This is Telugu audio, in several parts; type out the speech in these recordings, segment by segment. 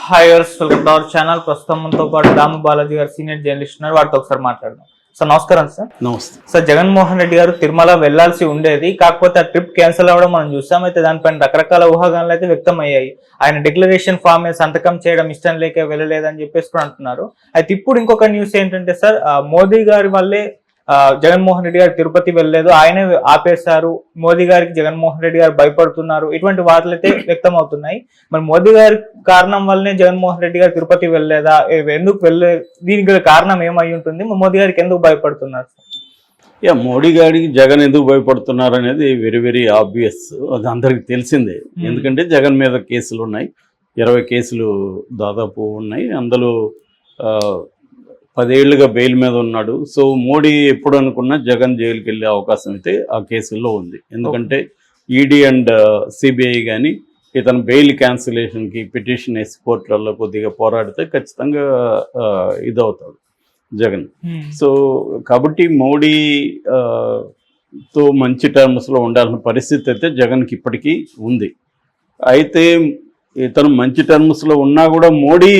Hi welcome to our channel. ప్రస్తుతం మనతో పాటు దాము బాలాజీ గారు సీనియర్ జర్నలిస్ట్ ఉన్నారు. వాటితో ఒకసారి మాట్లాడదాం. సార్ నమస్కారం. సార్ నమస్తే సార్, జగన్మోహన్ రెడ్డి గారు తిరుమల వెళ్లాల్సి ఉండేది, కాకపోతే ఆ ట్రిప్ క్యాన్సిల్ అవ్వడం మనం చూసాం. అయితే దానిపైన రకరకాల ఊహాగానాలు అయితే వ్యక్తం అయ్యాయి. ఆయన డిక్లరేషన్ ఫామ్ మీద సంతకం చేయడం ఇష్టం లేక వెళ్ళలేదని చెప్పేసి కూడా అంటున్నారు. అయితే ఇప్పుడు ఇంకొక న్యూస్ ఏంటంటే సార్, మోదీ గారి వల్లే జగన్మోహన్ రెడ్డి గారు తిరుపతి వెళ్ళలేదు, ఆయనే ఆపేశారు, మోదీ గారికి జగన్మోహన్ రెడ్డి గారు భయపడుతున్నారు, ఇటువంటి వార్తలు అయితే వ్యక్తం అవుతున్నాయి. మరి మోదీ గారి కారణం వల్లనే జగన్మోహన్ రెడ్డి గారు తిరుపతి వెళ్ళలేదా, ఎందుకు వెళ్ళలేదు, దీనికి కారణం ఏమై ఉంటుంది, మోదీ గారికి ఎందుకు భయపడుతున్నారు? మోడీ గారికి జగన్ ఎందుకు భయపడుతున్నారు అనేది వెరీ వెరీ ఆబ్వియస్, అది అందరికి తెలిసిందే. ఎందుకంటే జగన్ మీద కేసులు ఉన్నాయి, 20 కేసులు దాదాపు ఉన్నాయి. అందులో 10 ఏళ్లుగా బెయిల్ మీద ఉన్నాడు. సో మోడీ ఎప్పుడు అనుకున్నా జగన్ జైలుకి వెళ్ళే అవకాశం అయితే ఆ కేసుల్లో ఉంది. ఎందుకంటే ఈడీ అండ్ సిబిఐ కానీ ఇతను బెయిల్ క్యాన్సిలేషన్కి పిటిషన్ వేసి కోర్టులలో కొద్దిగా పోరాడితే ఖచ్చితంగా ఇదవుతాడు జగన్. సో కాబట్టి మోడీ తో మంచి టర్మ్స్లో ఉండాల్సిన పరిస్థితి అయితే జగన్కి ఇప్పటికీ ఉంది. అయితే ఇతను మంచి టర్మ్స్లో ఉన్నా కూడా మోడీ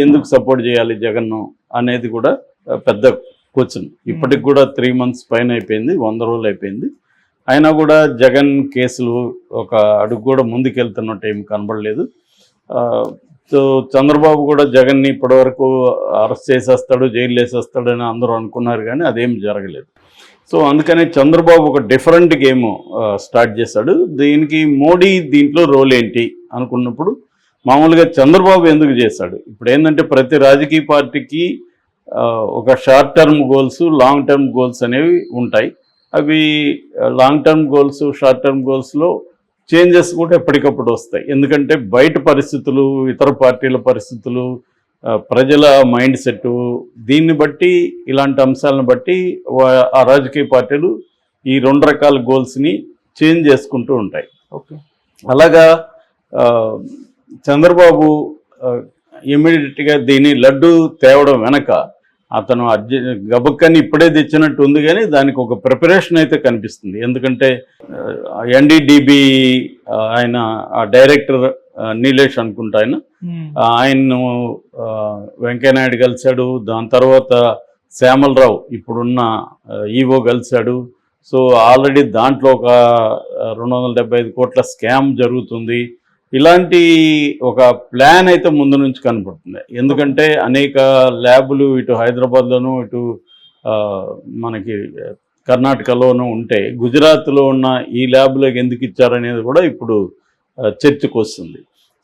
ఎందుకు సపోర్ట్ చేయాలి జగన్ను అనేది కూడా పెద్ద క్వశ్చన్. ఇప్పటికి కూడా 3 months పైన అయిపోయింది, 100 రోజులు అయిపోయింది. అయినా కూడా జగన్ కేసులు ఒక అడుగు కూడా ముందుకెళ్తున్నట్టు ఏమి కనబడలేదు. సో చంద్రబాబు కూడా జగన్ని ఇప్పటివరకు అరెస్ట్ చేసేస్తాడు, జైలు వేసేస్తాడు అని అందరూ అనుకున్నారు, కానీ అదేం జరగలేదు. సో అందుకని చంద్రబాబు ఒక డిఫరెంట్ గేమ్ స్టార్ట్ చేశాడు. దీనికి మోడీ దీంట్లో రోల్ ఏంటి అనుకున్నప్పుడు మామూలుగా చంద్రబాబు ఎందుకు చేశాడు, ఇప్పుడు ఏంటంటే ప్రతి రాజకీయ పార్టీకి ఒక short term goals, long term goals అనేవి ఉంటాయి. అవి long term goals, short term గోల్స్లో చేంజెస్ కూడా ఎప్పటికప్పుడు వస్తాయి. ఎందుకంటే బయట పరిస్థితులు, ఇతర పార్టీల పరిస్థితులు, ప్రజల మైండ్ సెట్, దీన్ని బట్టి ఇలాంటి అంశాలను బట్టి ఆ రాజకీయ పార్టీలు ఈ 2 రకాల గోల్స్ని చేంజ్ చేసుకుంటూ ఉంటాయి. ఓకే, అలాగా చంద్రబాబు ఇమ్మీడియట్గా దీన్ని లడ్డు తేవడం వెనక అతను గబక్కని ఇప్పుడే తెచ్చినట్టు ఉంది, కానీ దానికి ఒక ప్రిపరేషన్ అయితే కనిపిస్తుంది. ఎందుకంటే ఎన్డీడీబీ ఆయన డైరెక్టర్ నీలేష్ అనుకుంటా, ఆయన్ను వెంకయ్యనాయుడు కలిశాడు. దాని తర్వాత శ్యామలరావు ఇప్పుడున్న ఈవో కలిశాడు. సో ఆల్రెడీ దాంట్లో ఒక 275 కోట్ల స్కామ్ జరుగుతుంది. ఇలాంటి ఒక ప్లాన్ అయితే ముందు నుంచి కనపడుతుంది. ఎందుకంటే అనేక ల్యాబులు ఇటు హైదరాబాద్లోనూ, ఇటు మనకి కర్ణాటకలోనూ ఉంటే గుజరాత్లో ఉన్న ఈ ల్యాబ్లోకి ఎందుకు ఇచ్చారనేది కూడా ఇప్పుడు చర్చకు వస్తుంది.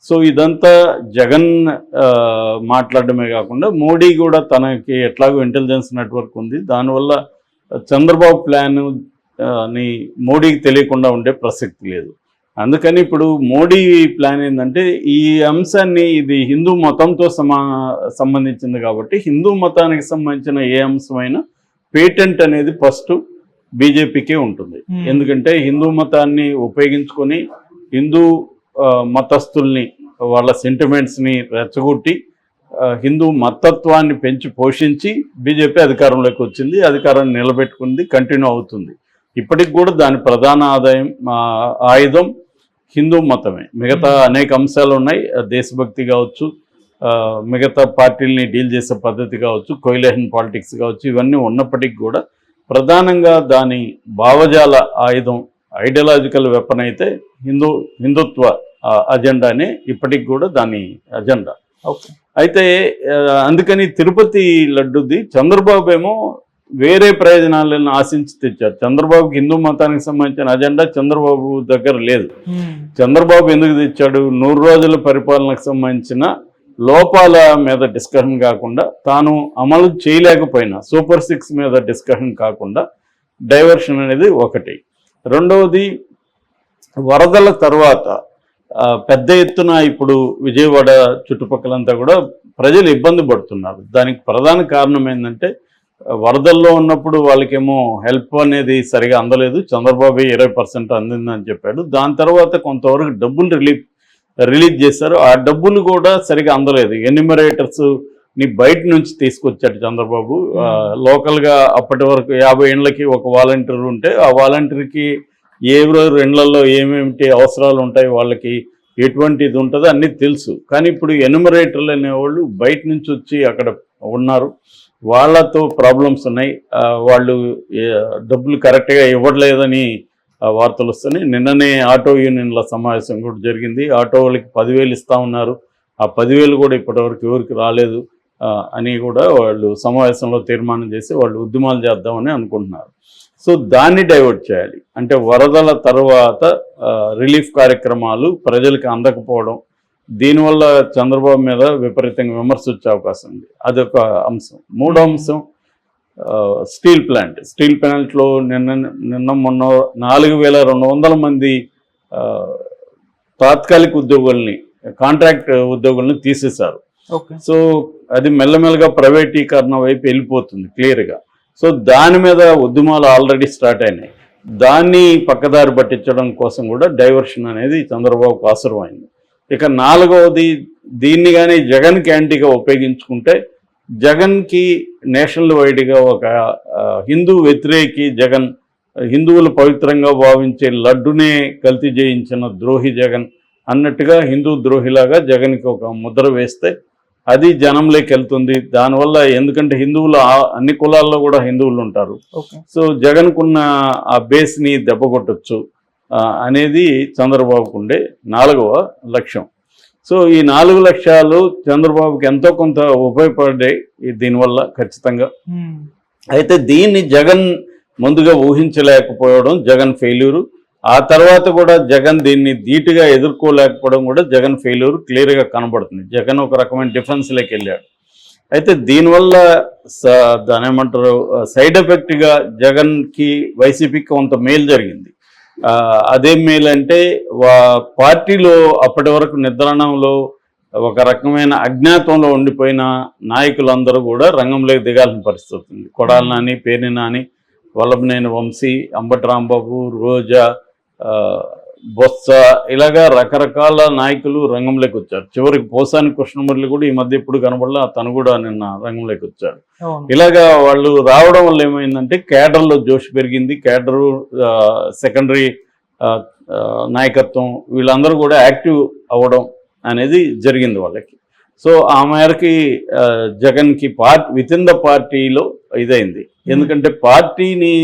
సో ఇదంతా జగన్ మాట్లాడడమే కాకుండా మోడీ కూడా తనకి ఎట్లాగో ఇంటెలిజెన్స్ నెట్వర్క్ ఉంది, దానివల్ల చంద్రబాబు ప్లాన్ ని మోడీకి తెలియకుండా ఉండే ప్రసక్తి లేదు. అందుకని ఇప్పుడు మోడీ ప్లాన్ ఏంటంటే ఈ అంశాన్ని, ఇది హిందూ మతంతో సంబంధించింది కాబట్టి హిందూ మతానికి సంబంధించిన ఏ అంశమైనా పేటెంట్ అనేది ఫస్ట్ బీజేపీకే ఉంటుంది. ఎందుకంటే హిందూ మతాన్ని ఉపయోగించుకొని హిందూ మతస్థుల్ని, వాళ్ళ సెంటిమెంట్స్ని రెచ్చగొట్టి హిందూ మతత్వాన్ని పెంచి పోషించి బీజేపీ అధికారంలోకి వచ్చింది, అధికారాన్ని నిలబెట్టుకుంది, కంటిన్యూ అవుతుంది. ఇప్పటికి కూడా దాని ప్రధాన ఆయుధం హిందూ మతమే. మిగతా అనేక అంశాలు ఉన్నాయి, దేశభక్తి కావచ్చు, మిగతా పార్టీలని డీల్ చేసే పద్ధతి కావచ్చు, కోయిలేషన్ పాలిటిక్స్ కావచ్చు, ఇవన్నీ ఉన్నప్పటికీ కూడా ప్రధానంగా దాని భావజాల ఆయుధం, ఐడియాలజికల్ వెపన్ అయితే హిందుత్వ అజెండానే ఇప్పటికి కూడా దాని అజెండా. అయితే అందుకని తిరుపతి లడ్డుది చంద్రబాబు ఏమో వేరే ప్రయోజనాలను ఆశించి తెచ్చారు. చంద్రబాబుకి హిందూ మతానికి సంబంధించిన అజెండా చంద్రబాబు దగ్గర లేదు. చంద్రబాబు ఎందుకు తెచ్చాడు, 100 రోజుల పరిపాలనకు సంబంధించిన లోపాల మీద డిస్కషన్ కాకుండా, తాను అమలు చేయలేకపోయినా సూపర్ 6 మీద డిస్కషన్ కాకుండా డైవర్షన్ అనేది ఒకటి. రెండవది, వరదల తర్వాత పెద్ద ఎత్తున ఇప్పుడు విజయవాడ చుట్టుపక్కలంతా కూడా ప్రజలు ఇబ్బంది పడుతున్నారు. దానికి ప్రధాన కారణం ఏంటంటే వరదల్లో ఉన్నప్పుడు వాళ్ళకేమో హెల్ప్ అనేది సరిగా అందలేదు. చంద్రబాబు 20% అందిందని చెప్పాడు. దాని తర్వాత కొంతవరకు డబ్బులు రిలీజ్ చేశారు. ఆ డబ్బులు కూడా సరిగా అందలేదు. ఎన్యూమరేటర్స్ని బయట నుంచి తీసుకొచ్చాడు చంద్రబాబు. లోకల్గా అప్పటి వరకు 50 ఏళ్ళకి ఒక వాలంటీర్ ఉంటే ఆ వాలంటీర్కి ఏ ఇళ్లలో ఏమేమిటి అవసరాలు ఉంటాయి, వాళ్ళకి ఎటువంటిది ఉంటుందో అన్నీ తెలుసు. కానీ ఇప్పుడు ఎన్యూమరేటర్లు అనేవాళ్ళు బయట నుంచి వచ్చి అక్కడ ఉన్నారు, వాళ్ళతో ప్రాబ్లమ్స్ ఉన్నాయి, వాళ్ళు డబ్బులు కరెక్ట్గా ఇవ్వట్లేదని వార్తలు వస్తున్నాయి. నిన్ననే ఆటో యూనియన్ల సమావేశం కూడా జరిగింది. ఆటో వాళ్ళకి 10,000 ఇస్తా ఉన్నారు, ఆ 10,000 కూడా ఇప్పటివరకు ఎవరికి రాలేదు అని కూడా వాళ్ళు సమావేశంలో తీర్మానం చేసి వాళ్ళు ఉద్యమాలు చేద్దామని అనుకుంటున్నారు. సో దాన్ని డైవర్ట్ చేయాలి అంటే వరదల తర్వాత రిలీఫ్ కార్యక్రమాలు ప్రజలకు అందకపోవడం, దీనివల్ల చంద్రబాబు మీద విపరీతంగా విమర్శ వచ్చే అవకాశం ఉంది. అదొక అంశం. మూడో అంశం స్టీల్ ప్లాంట్లో నిన్న మొన్న 4,200 మంది తాత్కాలిక ఉద్యోగుల్ని, కాంట్రాక్ట్ ఉద్యోగుల్ని తీసేశారు. సో అది మెల్లమెల్లగా ప్రైవేటీకరణ వైపు వెళ్ళిపోతుంది క్లియర్గా. సో దాని మీద ఉద్యమాలు ఆల్రెడీ స్టార్ట్ అయినాయి. దాన్ని పక్కదారి పట్టించడం కోసం కూడా డైవర్షన్ అనేది చంద్రబాబుకు అవసరమైంది. ఇక నాలుగవది, దీన్ని కానీ జగన్కి యాంటీగా ఉపయోగించుకుంటే జగన్కి నేషనల్ వైడ్గా ఒక హిందూ వ్యతిరేకి జగన్, హిందువులు పవిత్రంగా భావించే లడ్డునే కల్తీ చేయించిన ద్రోహి జగన్ అన్నట్టుగా హిందూ ద్రోహిలాగా జగన్కి ఒక ముద్ర వేస్తే అది జనంలోకి వెళ్తుంది. దానివల్ల ఎందుకంటే హిందువులు అన్ని కులాల్లో కూడా హిందువులు ఉంటారు. సో జగన్కున్న ఆ బేస్ని దెబ్బకొట్టచ్చు అనేది చంద్రబాబుకు ఉండే 4వ లక్ష్యం. సో ఈ 4 లక్ష్యాలు చంద్రబాబుకి ఎంతో కొంత ఉపయోగపడ్డాయి దీనివల్ల ఖచ్చితంగా. అయితే దీన్ని జగన్ ముందుగా ఊహించలేకపోవడం జగన్ ఫెయిల్యూరు. ఆ తర్వాత కూడా జగన్ దీన్ని ధీటుగా ఎదుర్కోలేకపోవడం కూడా జగన్ ఫెయిల్యూర్ క్లియర్గా కనబడుతుంది. జగన్ ఒక రకమైన డిఫెన్స్లోకి వెళ్ళాడు. అయితే దీనివల్ల దాని ఏమంటారు సైడ్ ఎఫెక్ట్గా జగన్కి వైసీపీకి కొంత మేలు జరిగింది. అదేం మేలు అంటే పార్టీలో అప్పటి వరకు నిద్రాణంలో ఒక రకమైన అజ్ఞాతంలో ఉండిపోయిన నాయకులందరూ కూడా రంగంలోకి దిగాల్సిన పరిస్థితి ఉంది. కొడాలి నాని, పేర్ని నాని, వల్లభనేని వంశీ, అంబటి రాంబాబు, రోజా, బొత్స, ఇలాగా రకరకాల నాయకులు రంగంలోకి వచ్చారు. చివరికి పోసాని కృష్ణమురళి కూడా ఈ మధ్య ఇప్పుడు కనబడలా, తను కూడా నిన్న రంగంలోకి వచ్చాడు. ఇలాగా వాళ్ళు రావడం వల్ల ఏమైందంటే కేడర్లో జోష్ పెరిగింది. కేడరు, సెకండరీ నాయకత్వం వీళ్ళందరూ కూడా యాక్టివ్ అవ్వడం అనేది జరిగింది వాళ్ళకి. సో ఆ మేరకి జగన్కి వితిన్ ద పార్టీలో ఇదైంది. ఎందుకంటే పార్టీని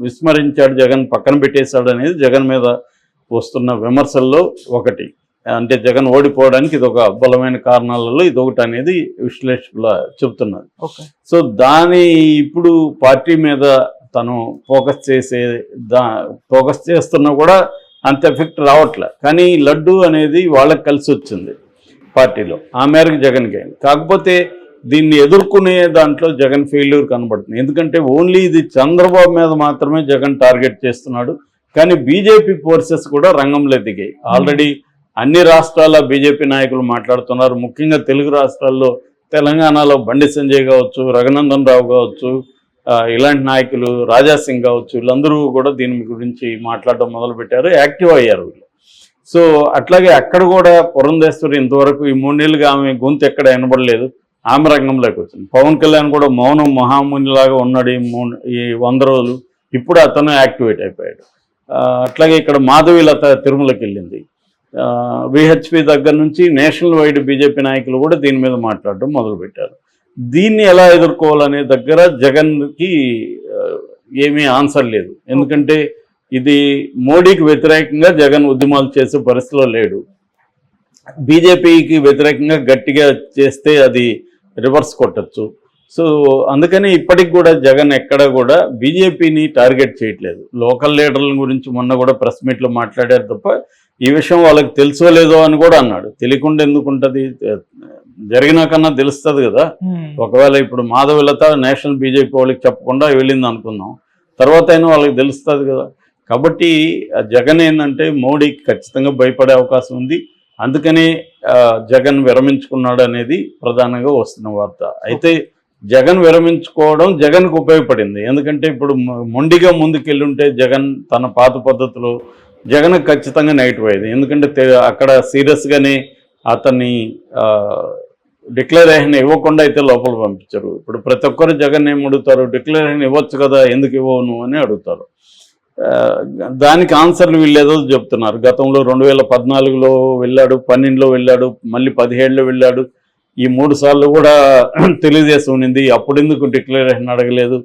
విస్మరించాడు జగన్, పక్కన పెట్టేశాడు అనేది జగన్ మీద వస్తున్న విమర్శల్లో ఒకటి. అంటే జగన్ ఓడిపోవడానికి ఇది ఒక బలమైన కారణాలలో ఇదొకటి అనేది విశ్లేషకులు చెబుతున్నారు. సో దాని ఇప్పుడు పార్టీ మీద తను ఫోకస్ చేస్తున్నా కూడా అంత ఎఫెక్ట్ రావట్లే. కానీ లడ్డు అనేది వాళ్ళకి కలిసి వచ్చింది పార్టీలో, ఆ మేరకు జగన్కి అయింది. కాకపోతే దీన్ని ఎదుర్కొనే దాంట్లో జగన్ ఫెయిల్యూర్ కనబడుతుంది. ఎందుకంటే ఓన్లీ ఇది చంద్రబాబు మీద మాత్రమే జగన్ టార్గెట్ చేస్తున్నాడు. కానీ బీజేపీ ఫోర్సెస్ కూడా రంగంలో దిగాయి. ఆల్రెడీ అన్ని రాష్ట్రాల బీజేపీ నాయకులు మాట్లాడుతున్నారు. ముఖ్యంగా తెలుగు రాష్ట్రాల్లో, తెలంగాణలో బండి సంజయ్ కావచ్చు, రఘునందన్ రావు కావచ్చు, ఇలాంటి నాయకులు, రాజాసింగ్ కావచ్చు, వీళ్ళందరూ కూడా దీని గురించి మాట్లాడడం మొదలుపెట్టారు, యాక్టివ్ అయ్యారు వీళ్ళు. సో అట్లాగే అక్కడ కూడా పురంధేశ్వరి ఇంతవరకు ఈ 3 నెలలుగా ఆమె గొంతు ఎక్కడ వినబడలేదు, ఆమె రంగంలోకి వచ్చింది. పవన్ కళ్యాణ్ కూడా మౌనం మహామునిలాగా ఉన్నాడు ఈ 100 రోజులు, ఇప్పుడు అతను యాక్టివేట్ అయిపోయాడు. అట్లాగే ఇక్కడ మాధవీలత తిరుమలకి వెళ్ళింది. విహెచ్పి దగ్గర నుంచి నేషనల్ వైడ్ బీజేపీ నాయకులు కూడా దీని మీద మాట్లాడడం మొదలుపెట్టారు. దీన్ని ఎలా ఎదుర్కోవాలనే దగ్గర జగన్కి ఏమీ ఆన్సర్ లేదు. ఎందుకంటే ఇది మోడీకి వ్యతిరేకంగా జగన్ ఉద్యమాలు చేసే పరిస్థితిలో లేడు. బీజేపీకి వ్యతిరేకంగా గట్టిగా చేస్తే అది రివర్స్ కొట్టచ్చు. సో అందుకని ఇప్పటికి కూడా జగన్ ఎక్కడ కూడా బీజేపీని టార్గెట్ చేయట్లేదు. లోకల్ లీడర్ల గురించి మొన్న కూడా ప్రెస్ మీట్లో మాట్లాడారు తప్ప ఈ విషయం వాళ్ళకి తెలుసో లేదో అని కూడా అన్నాడు. తెలియకుండా ఎందుకు ఉంటుంది, జరిగినాకన్నా తెలుస్తుంది కదా. ఒకవేళ ఇప్పుడు మాధవీలత నేషనల్ బీజేపీ వాళ్ళకి చెప్పకుండా వెళ్ళింది అనుకుందాం, తర్వాత అయినా వాళ్ళకి తెలుస్తుంది కదా. కాబట్టి జగన్ ఏంటంటే మోడీకి ఖచ్చితంగా భయపడే అవకాశం ఉంది. అందుకనే జగన్ విరమించుకున్నాడు అనేది ప్రధానంగా వస్తున్న వార్త. అయితే జగన్ విరమించుకోవడం జగన్కు ఉపయోగపడింది. ఎందుకంటే ఇప్పుడు మొండిగా ముందుకెళ్ళుంటే జగన్ తన పాత పద్ధతిలో జగన్ ఖచ్చితంగా నెగిటివ్ అయ్యేది. ఎందుకంటే అక్కడ సీరియస్గానే అతన్ని డిక్లరేషన్ ఇవ్వకుండా అయితే లోపల పంపించారు. ఇప్పుడు ప్రతి ఒక్కరు జగన్ ఏం అడుగుతారు, డిక్లరేషన్ ఇవ్వచ్చు కదా, ఎందుకు ఇవ్వవు నువ్వు అని అడుగుతారు. దానికి ఆన్సర్లు వీళ్ళేదో చెప్తున్నారు. గతంలో 2014లో వెళ్ళాడు, 12లో వెళ్ళాడు, మళ్ళీ 17లో వెళ్ళాడు. ఈ 3 సార్లు కూడా తెలుగుదేశం ఉన్నింది, అప్పుడెందుకు డిక్లరేషన్ అడగలేదు.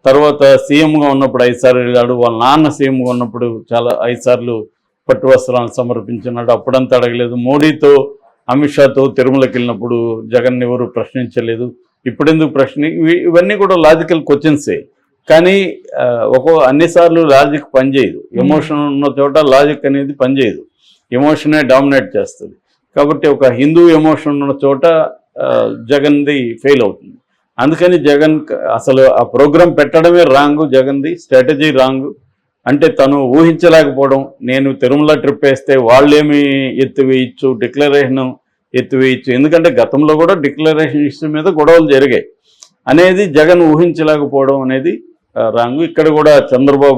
తర్వాత సీఎంగా ఉన్నప్పుడు 5 సార్లు వెళ్ళాడు, వాళ్ళ నాన్న సీఎంగా ఉన్నప్పుడు 5 సార్లు పట్టు వస్త్రాలను సమర్పించినాడు, అప్పుడంతా అడగలేదు. మోడీతో అమిత్ షాతో తిరుమలకి వెళ్ళినప్పుడు జగన్ ఎవరు ప్రశ్నించలేదు, ఇప్పుడెందుకు ఇవన్నీ కూడా లాజికల్ క్వశ్చన్సే. కానీ అన్నిసార్లు లాజిక్ పనిచేయదు. ఎమోషన్ ఉన్న చోట లాజిక్ అనేది పనిచేయదు, ఎమోషనే డామినేట్ చేస్తుంది. కాబట్టి ఒక హిందూ ఎమోషన్ ఉన్న చోట జగన్ది ఫెయిల్ అవుతుంది. అందుకని జగన్ అసలు ఆ ప్రోగ్రాం పెట్టడమే రాంగ్, జగన్ది స్ట్రాటజీ రాంగ్. అంటే తను ఊహించలేకపోవడం, నేను తిరుమల ట్రిప్ వేస్తే వాళ్ళేమి ఎత్తివేయచ్చు, డిక్లరేషన్ ఎత్తివేయచ్చు, ఎందుకంటే గతంలో కూడా డిక్లరేషన్ ఇష్యూ మీద గొడవలు జరిగాయి అనేది జగన్ ఊహించలేకపోవడం అనేది రాంగ్. ఇక్కడ కూడా చంద్రబాబు